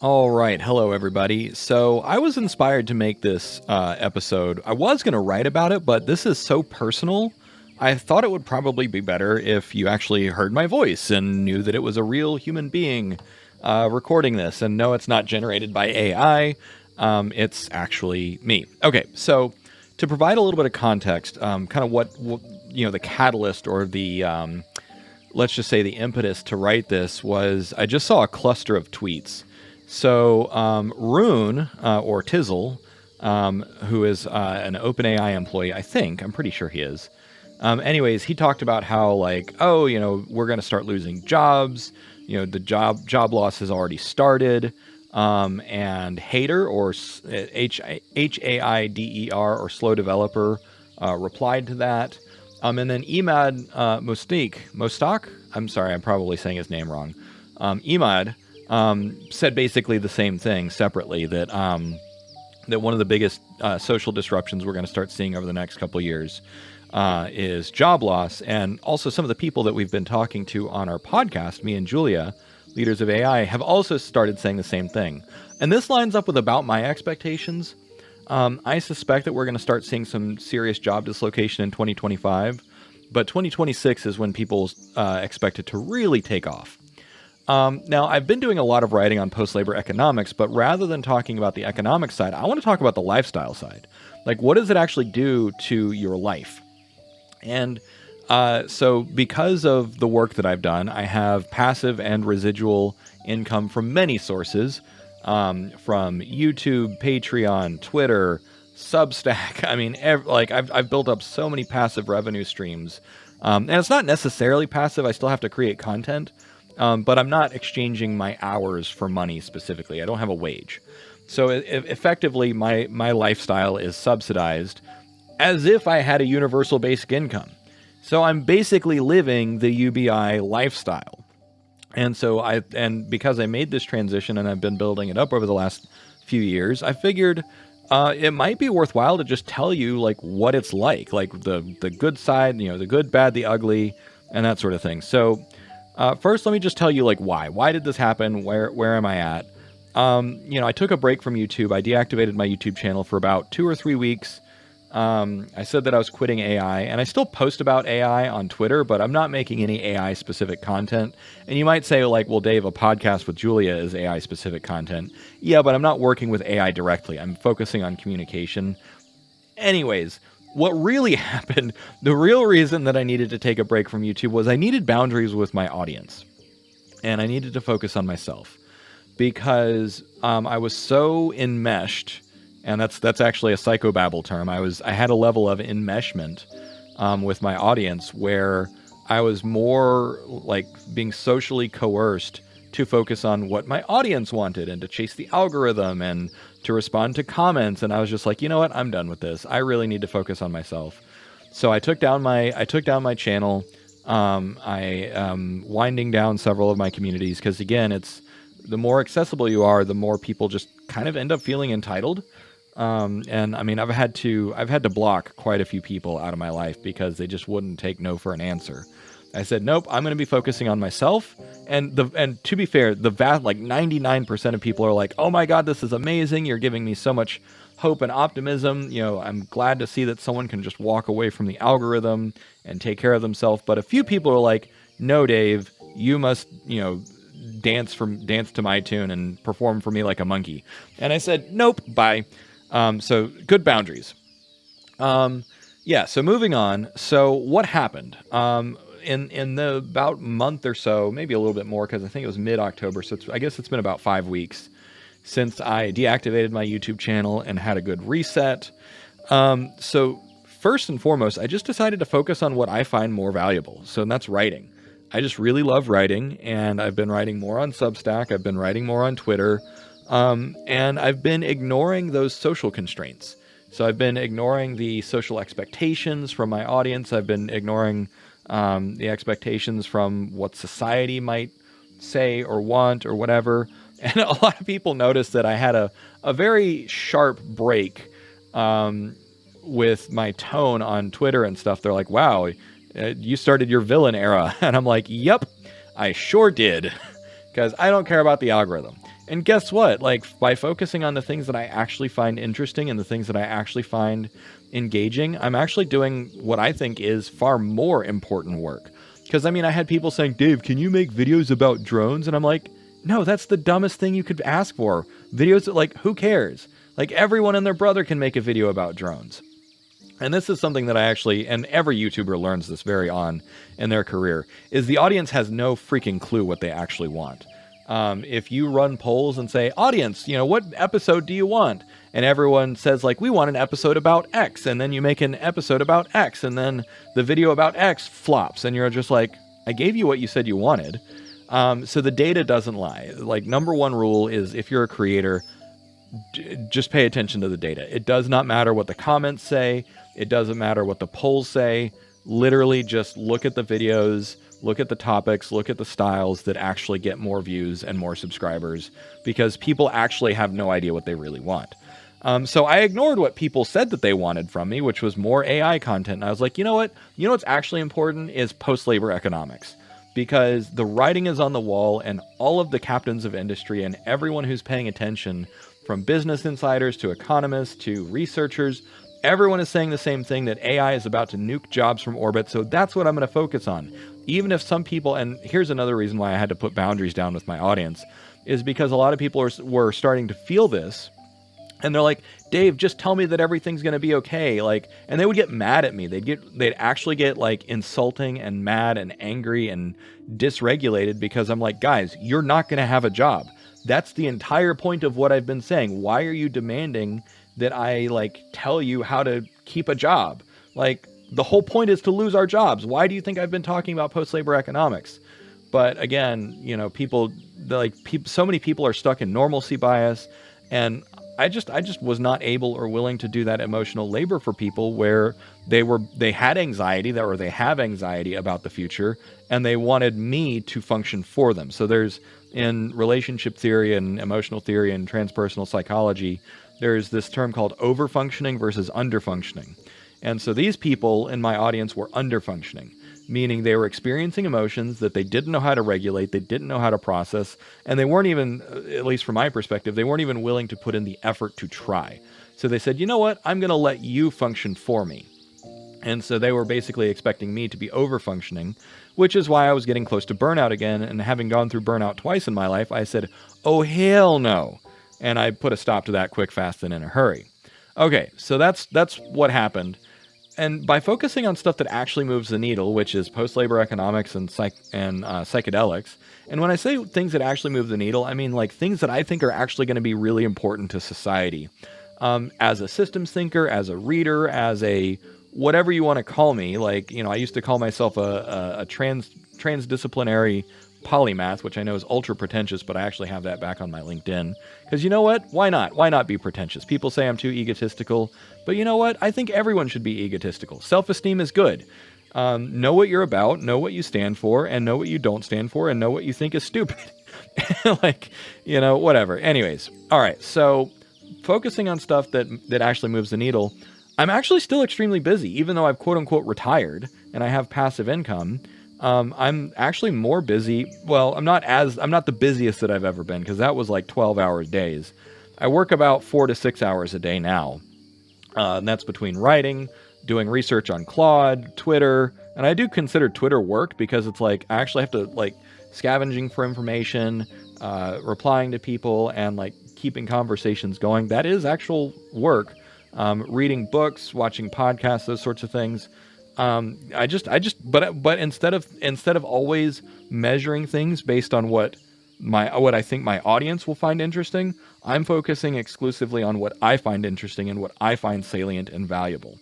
All right. Hello, everybody. So I was inspired to make this episode. I was going to write about it, but this is so personal. I thought it would probably be better if you actually heard my voice and knew that it was a real human being recording this. And no, it's not generated by AI. It's actually me. Okay. So to provide a little bit of context, kind of what the catalyst or the let's just say the impetus to write this was I just saw a cluster of tweets. So Rune or Tizzle, who is an OpenAI employee, I'm pretty sure he is. Anyways, he talked about how we're going to start losing jobs. The job loss has already started. And Hater or Haider or Slow Developer replied to that. And then Emad Mostak, I'm sorry, I'm probably saying his name wrong. Emad said basically the same thing separately, that that one of the biggest social disruptions we're going to start seeing over the next couple of years is job loss. And also some of the people that we've been talking to on our podcast, me and Julia, leaders of AI, have also started saying the same thing. And this lines up with about my expectations. I suspect that we're going to start seeing some serious job dislocation in 2025, but 2026 is when people expect it to really take off. Now, I've been doing a lot of writing on post-labor economics, but rather than talking about the economic side, I want to talk about the lifestyle side. Like, what does it actually do to your life? And so because of the work that I've done, I have passive and residual income from many sources. From YouTube, Patreon, Twitter, Substack. I mean, I've built up so many passive revenue streams, and it's not necessarily passive. I still have to create content, but I'm not exchanging my hours for money specifically. I don't have a wage, so effectively, my lifestyle is subsidized as if I had a universal basic income. So I'm basically living the UBI lifestyle. And so because I made this transition and I've been building it up over the last few years, I figured it might be worthwhile to just tell you like what it's like the good side, the good, bad, the ugly, and that sort of thing. So first, let me just tell you like why did this happen? Where am I at? I took a break from YouTube. I deactivated my YouTube channel for about 2 or 3 weeks. I said that I was quitting AI, and I still post about AI on Twitter, but I'm not making any AI-specific content. And you might say, like, well, Dave, a podcast with Julia is AI-specific content. Yeah, but I'm not working with AI directly. I'm focusing on communication. Anyways, what really happened, the real reason that I needed to take a break from YouTube was I needed boundaries with my audience, and I needed to focus on myself because I was so enmeshed. And that's actually a psychobabble term. I had a level of enmeshment with my audience where I was more like being socially coerced to focus on what my audience wanted and to chase the algorithm and to respond to comments. And I was just like, you know what? I'm done with this. I really need to focus on myself. So I took down my channel. I am winding down several of my communities because again, it's the more accessible you are, the more people just kind of end up feeling entitled. And I mean, I've had to block quite a few people out of my life because they just wouldn't take no for an answer. I said, nope, I'm going to be focusing on myself. And to be fair, the vast, 99% of people are like, oh my God, this is amazing. You're giving me so much hope and optimism. I'm glad to see that someone can just walk away from the algorithm and take care of themselves. But a few people are like, no, Dave, you must, dance to my tune and perform for me like a monkey. And I said, nope, bye. So good boundaries. So moving on. So what happened? In the about month or so, maybe a little bit more, because I think it was mid-October. So I guess it's been about 5 weeks since I deactivated my YouTube channel and had a good reset. So first and foremost, I just decided to focus on what I find more valuable. So that's writing. I just really love writing, and I've been writing more on Substack. I've been writing more on Twitter. And I've been ignoring those social constraints. So I've been ignoring the social expectations from my audience. I've been ignoring the expectations from what society might say or want or whatever. And a lot of people noticed that I had a very sharp break with my tone on Twitter and stuff. They're like, wow, you started your villain era. And I'm like, yep, I sure did. Because I don't care about the algorithm. And guess what? Like, by focusing on the things that I actually find interesting and the things that I actually find engaging, I'm actually doing what I think is far more important work. Because, I mean, I had people saying, Dave, can you make videos about drones? And I'm like, no, that's the dumbest thing you could ask for. Videos that, like, who cares? Like, everyone and their brother can make a video about drones. And this is something that I actually, and every YouTuber learns this very on in their career, is the audience has no freaking clue what they actually want. If you run polls and say, audience, what episode do you want? And everyone says, like, we want an episode about X. And then you make an episode about X. And then the video about X flops. And you're just like, I gave you what you said you wanted. So the data doesn't lie. Like, number one rule is, if you're a creator, just pay attention to the data. It does not matter what the comments say. It doesn't matter what the polls say. Literally just look at the videos, look at the topics, look at the styles that actually get more views and more subscribers, because people actually have no idea what they really want. So I ignored what people said that they wanted from me, which was more AI content. And I was like, you know what? You know what's actually important is post-labor economics, because the writing is on the wall, and all of the captains of industry and everyone who's paying attention, from business insiders to economists to researchers, everyone is saying the same thing, that AI is about to nuke jobs from orbit. So that's what I'm going to focus on. Even if some people, and here's another reason why I had to put boundaries down with my audience, is because a lot of people were starting to feel this. And they're like, Dave, just tell me that everything's going to be okay. Like, and they would get mad at me. They'd actually get like insulting and mad and angry and dysregulated, because I'm like, guys, you're not going to have a job. That's the entire point of what I've been saying. Why are you demanding that I like tell you how to keep a job? Like, the whole point is to lose our jobs. Why do you think I've been talking about post-labor economics? But again, so many people are stuck in normalcy bias, and I just was not able or willing to do that emotional labor for people where they had anxiety, or they have anxiety about the future, and they wanted me to function for them. So there's, in relationship theory and emotional theory and transpersonal psychology, there's this term called overfunctioning versus underfunctioning. And so these people in my audience were underfunctioning, meaning they were experiencing emotions that they didn't know how to regulate, they didn't know how to process, and they weren't even, at least from my perspective, they weren't even willing to put in the effort to try. So they said, you know what, I'm going to let you function for me. And so they were basically expecting me to be overfunctioning, which is why I was getting close to burnout again. And having gone through burnout twice in my life, I said, oh, hell no. And I put a stop to that quick, fast, and in a hurry. Okay, so that's what happened. And by focusing on stuff that actually moves the needle, which is post-labor economics and psychedelics, and when I say things that actually move the needle, I mean like things that I think are actually going to be really important to society. As a systems thinker, as a reader, as a whatever you want to call me, like, I used to call myself a transdisciplinary polymath, which I know is ultra pretentious, but I actually have that back on my LinkedIn. Because you know what? Why not? Why not be pretentious? People say I'm too egotistical, but you know what? I think everyone should be egotistical. Self-esteem is good. Know what you're about, know what you stand for, and know what you don't stand for, and know what you think is stupid. Like, whatever. Anyways, all right. So focusing on stuff that actually moves the needle. I'm actually still extremely busy, even though I've quote unquote retired and I have passive income. I'm actually more busy. Well, I'm not the busiest that I've ever been, because that was like 12-hour days. I work about 4 to 6 hours a day now. And that's between writing, doing research on Claude, Twitter, and I do consider Twitter work, because it's like I actually have to like scavenging for information, replying to people, and like keeping conversations going. That is actual work. Reading books, watching podcasts, those sorts of things. But instead of always measuring things based on what I think my audience will find interesting, I'm focusing exclusively on what I find interesting and what I find salient and valuable.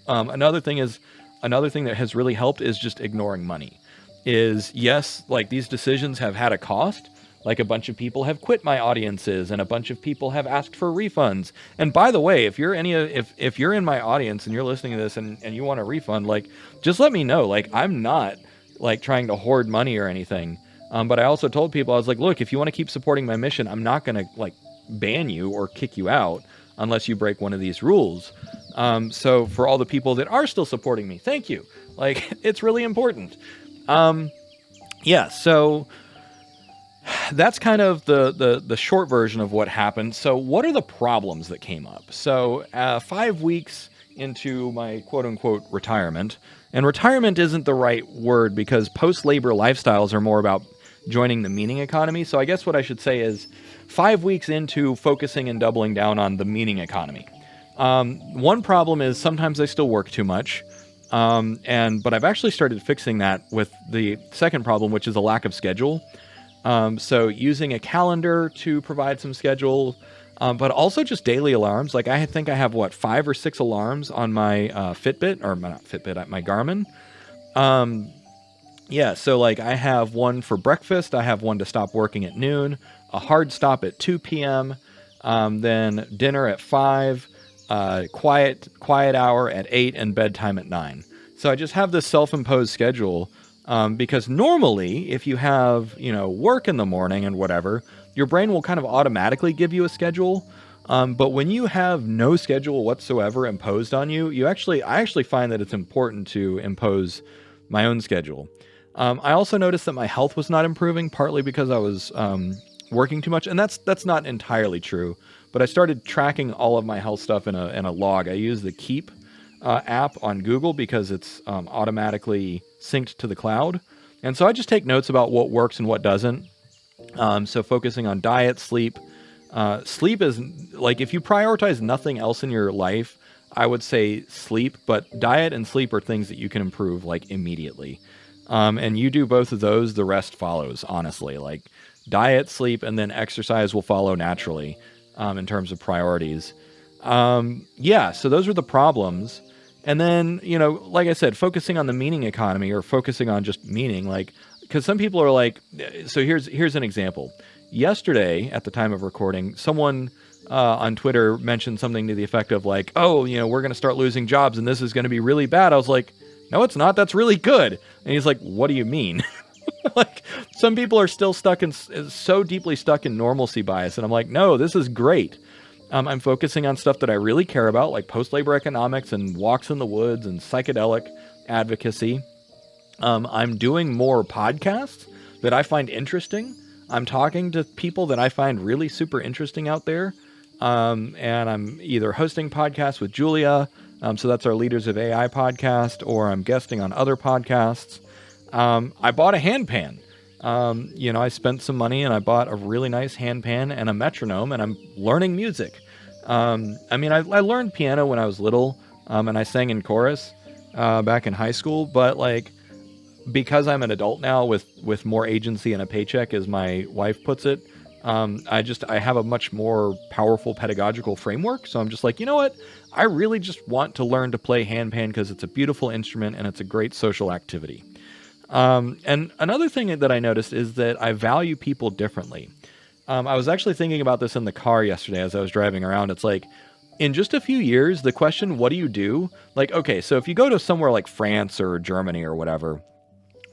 Another thing that has really helped is just ignoring money. Yes, like these decisions have had a cost. Like a bunch of people have quit my audiences, and a bunch of people have asked for refunds. And by the way, if you're in my audience and you're listening to this and you want a refund, like, just let me know. Like, I'm not like trying to hoard money or anything. But I also told people, I was like, look, if you want to keep supporting my mission, I'm not going to like ban you or kick you out unless you break one of these rules. So for all the people that are still supporting me, thank you. Like, it's really important. Yeah. So that's kind of the short version of what happened. So what are the problems that came up? So 5 weeks into my quote unquote retirement, and retirement isn't the right word because post-labor lifestyles are more about joining the meaning economy. So I guess what I should say is 5 weeks into focusing and doubling down on the meaning economy. One problem is sometimes I still work too much. But I've actually started fixing that with the second problem, which is a lack of schedule. So using a calendar to provide some schedule, but also just daily alarms. Like I think I have 5 or 6 alarms on my Fitbit, or not Fitbit, my Garmin. Yeah, so like I have one for breakfast, I have one to stop working at noon, a hard stop at 2 p.m., then dinner at 5, quiet hour at 8, and bedtime at 9. So I just have this self-imposed schedule because normally if you have, work in the morning and whatever, your brain will kind of automatically give you a schedule. But when you have no schedule whatsoever imposed on you, I actually find that it's important to impose my own schedule. I also noticed that my health was not improving, partly because I was working too much, and that's not entirely true. But I started tracking all of my health stuff in a log. I use the Keep app on Google because it's automatically synced to the cloud, and so I just take notes about what works and what doesn't. So focusing on diet, sleep. Sleep is like if you prioritize nothing else in your life, I would say sleep. But diet and sleep are things that you can improve like immediately. And you do both of those, the rest follows, honestly. Like diet, sleep, and then exercise will follow naturally in terms of priorities. So those are the problems. And then, like I said, focusing on the meaning economy or focusing on just meaning, like, because some people are like, so here's an example. Yesterday, at the time of recording, someone on Twitter mentioned something to the effect of like, oh, we're going to start losing jobs and this is going to be really bad. I was like, no, it's not. That's really good. And he's like, what do you mean? Like, some people are still so deeply stuck in normalcy bias. And I'm like, no, this is great. I'm focusing on stuff that I really care about, like post-labor economics and walks in the woods and psychedelic advocacy. I'm doing more podcasts that I find interesting. I'm talking to people that I find really super interesting out there. And I'm either hosting podcasts with Julia, so that's our Leaders of AI podcast, or I'm guesting on other podcasts. I bought a hand pan. I spent some money and I bought a really nice hand pan and a metronome, and I'm learning music. I learned piano when I was little, and I sang in chorus back in high school, but like, because I'm an adult now with more agency and a paycheck, as my wife puts it, I have a much more powerful pedagogical framework. So I'm just like, you know what? I really just want to learn to play handpan because it's a beautiful instrument and it's a great social activity. And another thing that I noticed is that I value people differently. I was actually thinking about this in the car yesterday as I was driving around. It's like, in just a few years, the question, what do you do? Like, okay, so if you go to somewhere like France or Germany or whatever,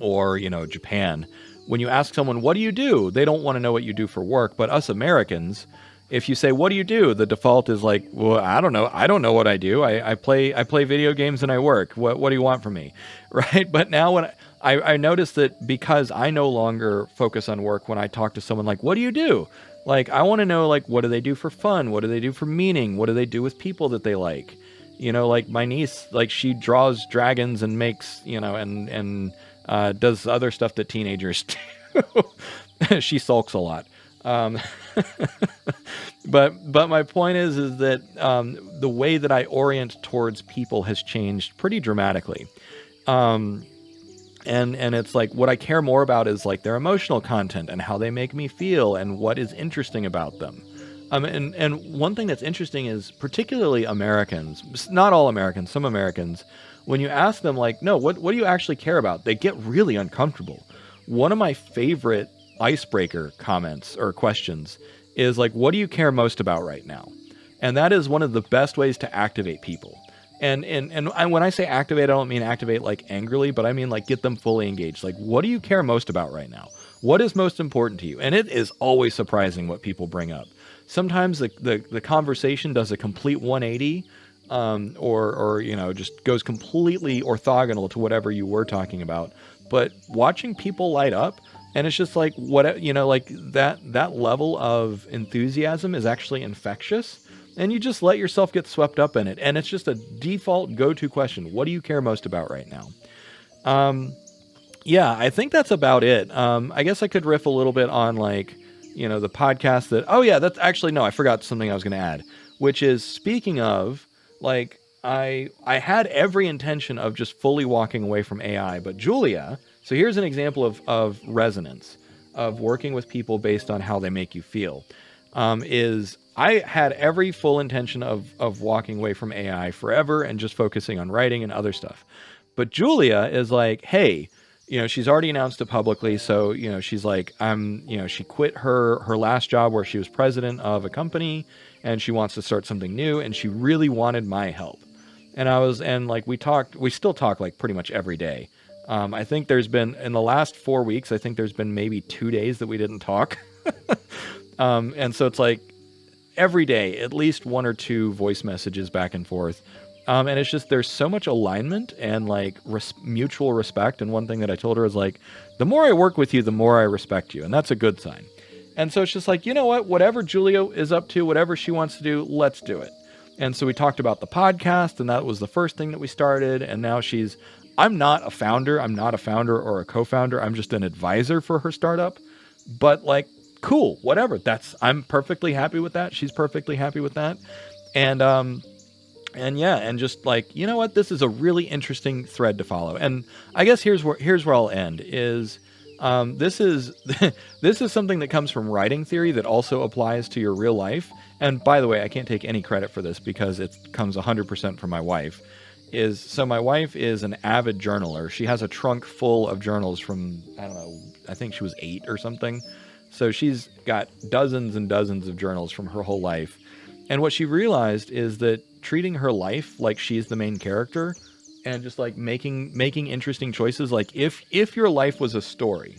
or, Japan, when you ask someone, what do you do? They don't want to know what you do for work. But us Americans, if you say, what do you do? The default is like, well, I don't know. I don't know what I do. I play video games and I work. What do you want from me? Right. But now when I noticed that because I no longer focus on work, when I talk to someone like, what do you do? Like, I want to know, like, what do they do for fun? What do they do for meaning? What do they do with people that they like? Like my niece, like she draws dragons and makes, and does other stuff that teenagers do. She sulks a lot. But my point is that the way that I orient towards people has changed pretty dramatically. And it's like what I care more about is like their emotional content and how they make me feel and what is interesting about them. And one thing that's interesting is particularly Americans, not all Americans, some Americans, when you ask them like, no, what do you actually care about? They get really uncomfortable. One of my favorite icebreaker comments or questions is like, what do you care most about right now? And that is one of the best ways to activate people. And when I say activate, I don't mean activate like angrily, but I mean like get them fully engaged. Like, what do you care most about right now? What is most important to you? And it is always surprising what people bring up. Sometimes the conversation does a complete 180, or just goes completely orthogonal to whatever you were talking about. But watching people light up, And it's just like, what, like that level of enthusiasm is actually infectious. And you just let yourself get swept up in it. And it's just a default go-to question. What do you care most about right now? Yeah, I think that's about it. I guess I could riff a little bit on like, the podcast that, oh yeah, that's actually, no, I forgot something I was going to add, which is, speaking of, like, I had every intention of just fully walking away from AI, but Julia, so here's an example of resonance, of working with people based on how they make you feel, is I had every full intention of walking away from AI forever and just focusing on writing and other stuff. But Julia is like, hey, she's already announced it publicly. So, she's like, she quit her last job where she was president of a company, and she wants to start something new. And she really wanted my help. And like, we still talk like pretty much every day. I think there's been, in the last 4 weeks, I think there's been maybe 2 days that we didn't talk. And so it's like every day, at least 1 or 2 voice messages back and forth. And it's just, there's so much alignment and like mutual respect. And one thing that I told her is like, the more I work with you, the more I respect you. And that's a good sign. And so it's just like, you know what, whatever Julia is up to, whatever she wants to do, let's do it. And so we talked about the podcast, and that was the first thing that we started. And now I'm not a founder. I'm not a founder or a co-founder. I'm just an advisor for her startup. But like, cool, whatever. I'm perfectly happy with that. She's perfectly happy with that. And yeah, and just like, you know what, this is a really interesting thread to follow. And I guess here's where I'll end is, this is this is something that comes from writing theory that also applies to your real life. And by the way, I can't take any credit for this because it comes 100% from my wife. So my wife is an avid journaler. She has a trunk full of journals from, I don't know, I think she was 8 or something. So she's got dozens and dozens of journals from her whole life. And what she realized is that treating her life like she's the main character and just like making interesting choices. Like if your life was a story,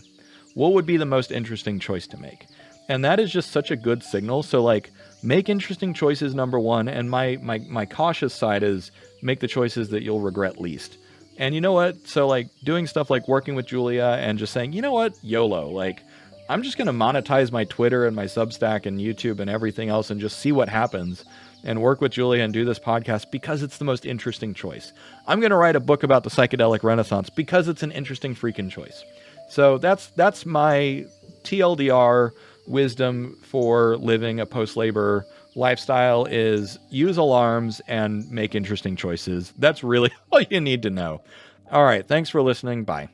what would be the most interesting choice to make? And that is just such a good signal. So like, make interesting choices, number one. And my cautious side is make the choices that you'll regret least. And you know what? So like doing stuff like working with Julia and just saying, you know what, YOLO, like, I'm just going to monetize my Twitter and my Substack and YouTube and everything else and just see what happens and work with Julia and do this podcast because it's the most interesting choice. I'm going to write a book about the psychedelic renaissance because it's an interesting freaking choice. So that's my TLDR wisdom for living a post-labor lifestyle is use alarms and make interesting choices. That's really all you need to know. All right. Thanks for listening. Bye.